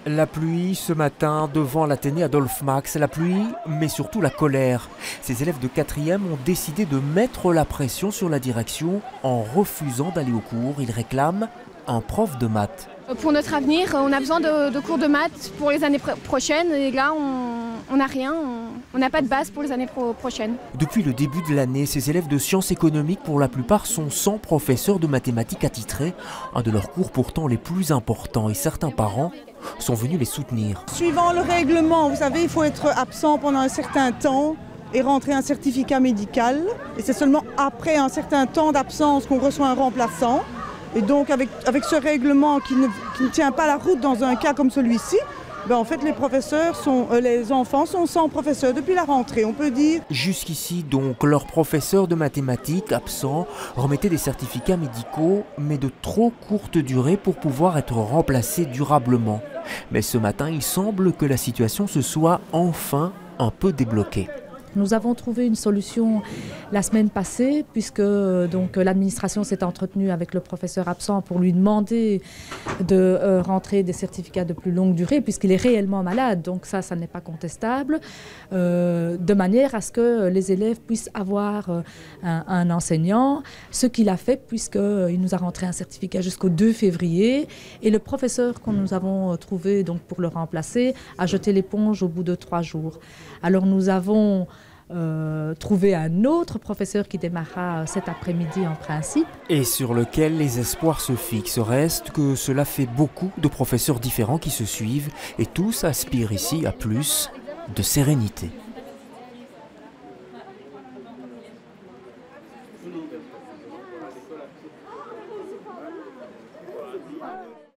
La pluie ce matin devant l'Athénée Adolphe Max, la pluie mais surtout la colère. Ces élèves de 4e ont décidé de mettre la pression sur la direction en refusant d'aller au cours. Ils réclament un prof de maths. Pour notre avenir, on a besoin de cours de maths pour les années prochaines et là on n'a rien, on n'a pas de base pour les années prochaines. Depuis le début de l'année, ces élèves de sciences économiques pour la plupart sont sans professeur de mathématiques attitrés, un de leurs cours pourtant les plus importants, et certains parents sont venus les soutenir. Suivant le règlement, vous savez, il faut être absent pendant un certain temps et rentrer un certificat médical. Et c'est seulement après un certain temps d'absence qu'on reçoit un remplaçant. Et donc avec ce règlement qui ne tient pas la route dans un cas comme celui-ci, en fait les enfants sont sans professeur depuis la rentrée, on peut dire. Jusqu'ici donc, leurs professeurs de mathématiques absents remettaient des certificats médicaux, mais de trop courte durée pour pouvoir être remplacés durablement. Mais ce matin, il semble que la situation se soit enfin un peu débloquée. Nous avons trouvé une solution la semaine passée puisque l'administration s'est entretenue avec le professeur absent pour lui demander de rentrer des certificats de plus longue durée puisqu'il est réellement malade. Donc ça n'est pas contestable, de manière à ce que les élèves puissent avoir un enseignant, ce qu'il a fait puisqu'il nous a rentré un certificat jusqu'au 2 février et le professeur que nous avons trouvé donc, pour le remplacer a jeté l'éponge au bout de 3 jours. Alors nous avons trouver un autre professeur qui démarrera cet après-midi en principe. Et sur lequel les espoirs se fixent. Reste que cela fait beaucoup de professeurs différents qui se suivent et tous aspirent ici à plus de sérénité.